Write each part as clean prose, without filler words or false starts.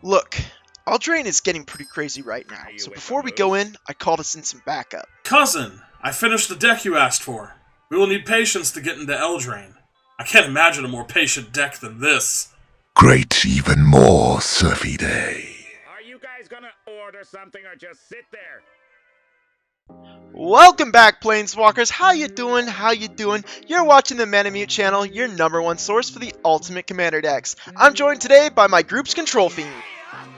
Look, Eldraine is getting pretty crazy right now, so before we go in, I called us in some backup. Cousin, I finished the deck you asked for. We will need patience to get into Eldraine. I can't imagine a more patient deck than this. Great even more, Surfy Day. Are you guys gonna order something or just sit there? Welcome back, Planeswalkers. How you doing? How you doing? You're watching the Moot channel, your #1 source for the ultimate commander decks. I'm joined today by my group's control fiend.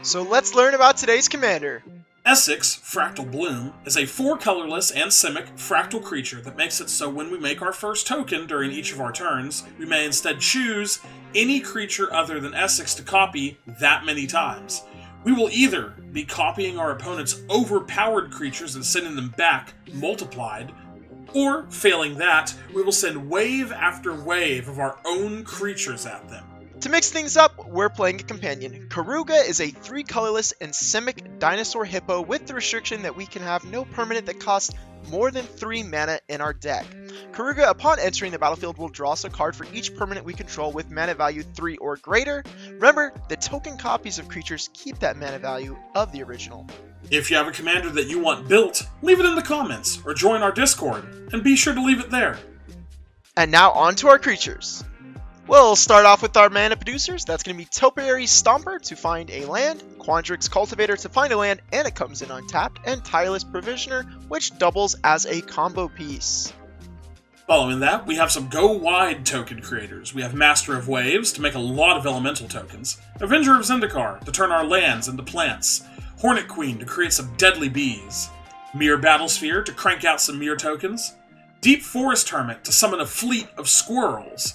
So let's learn about today's commander. Esix, Fractal Bloom, is a 4-colorless and simic fractal creature that makes it so when we make our first token during each of our turns, we may instead choose any creature other than Esix to copy that many times. We will either be copying our opponent's overpowered creatures and sending them back multiplied, or, failing that, we will send wave after wave of our own creatures at them. To mix things up, we're playing a companion. Karuga is a 3-colorless and simic dinosaur hippo with the restriction that we can have no permanent that costs more than 3 mana in our deck. Karuga, upon entering the battlefield, will draw us a card for each permanent we control with mana value 3 or greater. Remember, the token copies of creatures keep that mana value of the original. If you have a commander that you want built, leave it in the comments or join our Discord, and be sure to leave it there. And now on to our creatures. We'll start off with our mana producers. That's going to be Topiary Stomper to find a land, Quandrix Cultivator to find a land, and it comes in untapped, and Tireless Provisioner, which doubles as a combo piece. Following that, we have some go-wide token creators. We have Master of Waves to make a lot of elemental tokens, Avenger of Zendikar to turn our lands into plants, Hornet Queen to create some deadly bees, Mirror Battlesphere to crank out some mirror tokens, Deep Forest Hermit to summon a fleet of squirrels,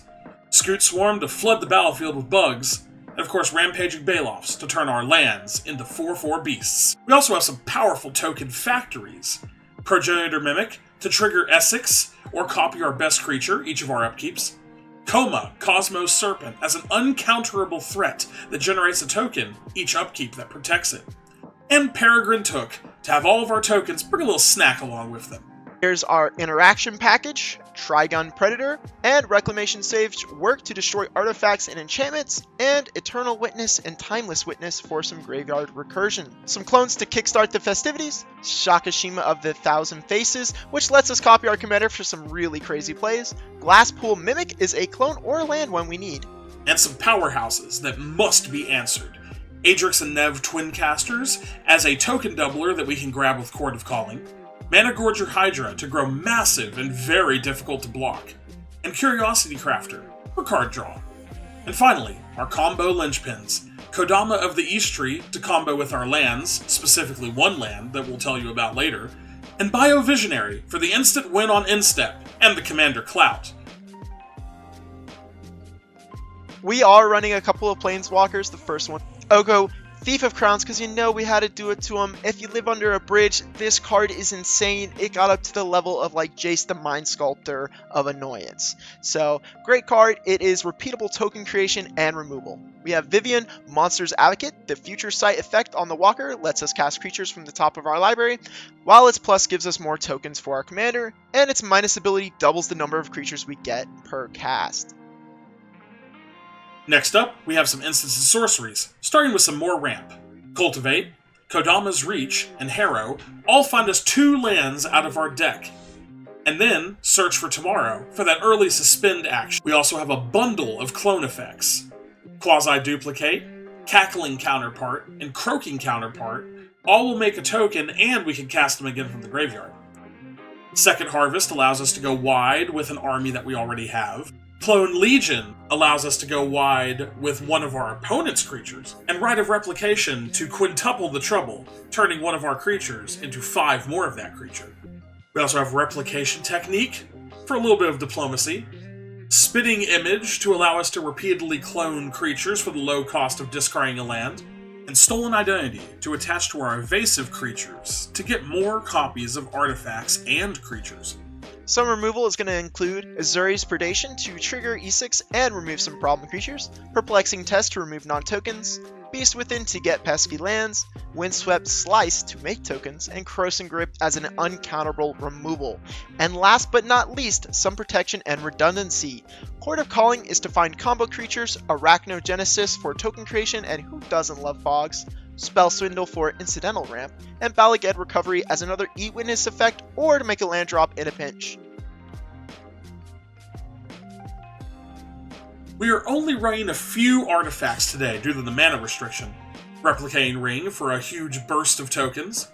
Scoot Swarm to flood the battlefield with bugs, and of course Rampaging Balefs to turn our lands into 4/4 beasts. We also have some powerful token factories. Progenitor Mimic to trigger Esix or copy our best creature each of our upkeeps. Coma Cosmos Serpent as an uncounterable threat that generates a token each upkeep that protects it. And Peregrine Took to have all of our tokens bring a little snack along with them. Here's our interaction package, Trigun Predator, and Reclamation Sage work to destroy artifacts and enchantments, and Eternal Witness and Timeless Witness for some graveyard recursion. Some clones to kickstart the festivities, Shakashima of the Thousand Faces, which lets us copy our commander for some really crazy plays. Glasspool Mimic is a clone or land when we need. And some powerhouses that must be answered. Adrix and Nev Twincasters as a token doubler that we can grab with Chord of Calling. Mana Gorger Hydra to grow massive and very difficult to block, and Curiosity Crafter for card draw. And finally, our combo linchpins, Kodama of the East Tree to combo with our lands, specifically one land that we'll tell you about later, and Biovisionary for the instant win on instep and the commander clout. We are running a couple of Planeswalkers. The first one, Oko, Thief of Crowns, because you know we had to do it to him. If you live under a bridge, this card is insane. It got up to the level of like Jace the Mind Sculptor of annoyance. So, great card. It is repeatable token creation and removal. We have Vivian, Monster's Advocate. The Future Sight effect on the Walker lets us cast creatures from the top of our library, while its plus gives us more tokens for our commander, and its minus ability doubles the number of creatures we get per cast. Next up, we have some instants and sorceries, starting with some more ramp. Cultivate, Kodama's Reach, and Harrow all find us 2 lands out of our deck. And then, Search for Tomorrow for that early suspend action. We also have a bundle of clone effects. Quasi-Duplicate, Cackling Counterpart, and Croaking Counterpart all will make a token, and we can cast them again from the graveyard. Second Harvest allows us to go wide with an army that we already have. Clone Legion allows us to go wide with one of our opponent's creatures, and Rite of Replication to quintuple the trouble, turning one of our creatures into 5 more of that creature. We also have Replication Technique for a little bit of diplomacy, Spitting Image to allow us to repeatedly clone creatures for the low cost of discarding a land, and Stolen Identity to attach to our evasive creatures to get more copies of artifacts and creatures. Some removal is going to include Azuri's Predation to trigger Esix and remove some problem creatures, Perplexing Test to remove non-tokens, Beast Within to get pesky lands, Windswept Slice to make tokens, and Corrosive Grip as an uncounterable removal. And last but not least, some protection and redundancy. Chord of Calling is to find combo creatures, Arachnogenesis for token creation, and who doesn't love fogs, Spell Swindle for incidental ramp, and Bala Ged Recovery as another E-Witness effect or to make a land drop in a pinch. We are only running a few artifacts today due to the mana restriction. Replicating Ring for a huge burst of tokens,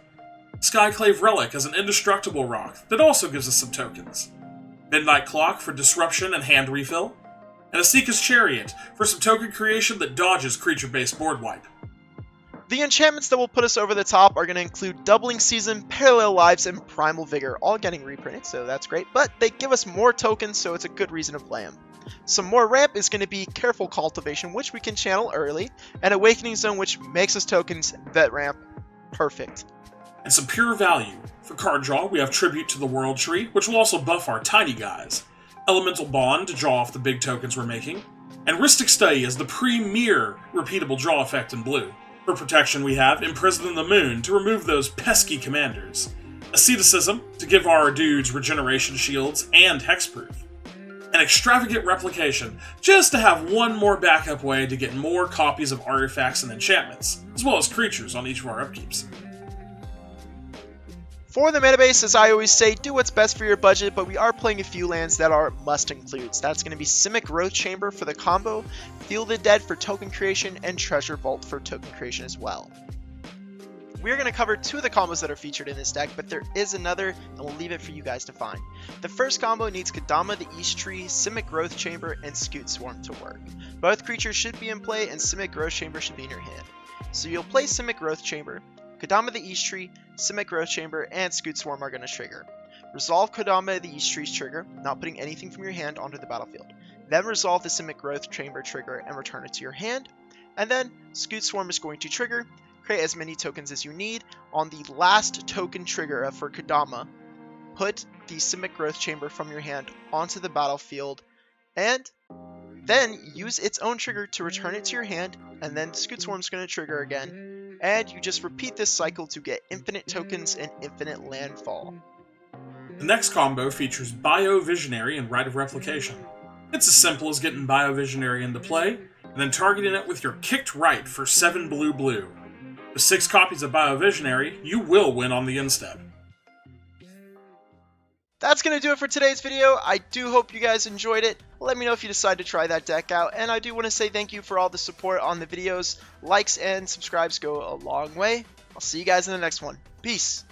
Skyclave Relic as an indestructible rock that also gives us some tokens, Midnight Clock for disruption and hand refill, and Esix Chariot for some token creation that dodges creature-based board wipe. The enchantments that will put us over the top are going to include Doubling Season, Parallel Lives, and Primal Vigor, all getting reprinted, so that's great, but they give us more tokens, so it's a good reason to play them. Some more ramp is going to be Careful Cultivation, which we can channel early, and Awakening Zone, which makes us tokens that ramp perfect. And some pure value. For card draw, we have Tribute to the World Tree, which will also buff our tiny guys, Elemental Bond to draw off the big tokens we're making, and Rhystic Study as the premier repeatable draw effect in blue. For protection, we have Imprison in the Moon to remove those pesky commanders, Asceticism to give our dudes regeneration shields and hexproof, and Extravagant Replication just to have one more backup way to get more copies of artifacts and enchantments, as well as creatures on each of our upkeeps. For the metabase, as I always say, do what's best for your budget, but we are playing a few lands that are must-includes. That's going to be Simic Growth Chamber for the combo, Feel the Dead for token creation, and Treasure Vault for token creation as well. We're going to cover two of the combos that are featured in this deck, but there is another, and we'll leave it for you guys to find. The first combo needs Kodama the East Tree, Simic Growth Chamber, and Scoot Swarm to work. Both creatures should be in play, and Simic Growth Chamber should be in your hand. So you'll play Simic Growth Chamber, Kodama the East Tree, Simic Growth Chamber, and Scoot Swarm are going to trigger. Resolve Kodama the East Tree's trigger, not putting anything from your hand onto the battlefield. Then resolve the Simic Growth Chamber trigger and return it to your hand. And then Scoot Swarm is going to trigger, create as many tokens as you need. On the last token trigger for Kodama, put the Simic Growth Chamber from your hand onto the battlefield, and then use its own trigger to return it to your hand, and then Scoot Swarm's going to trigger again. And you just repeat this cycle to get infinite tokens and infinite landfall. The next combo features Bio-Visionary and Rite of Replication. It's as simple as getting Bio-Visionary into play, and then targeting it with your kicked right for 7 blue. With 6 copies of Bio-Visionary, you will win on the instep. That's going to do it for today's video. I do hope you guys enjoyed it. Let me know if you decide to try that deck out. And I do want to say thank you for all the support on the videos. Likes and subscribes go a long way. I'll see you guys in the next one. Peace.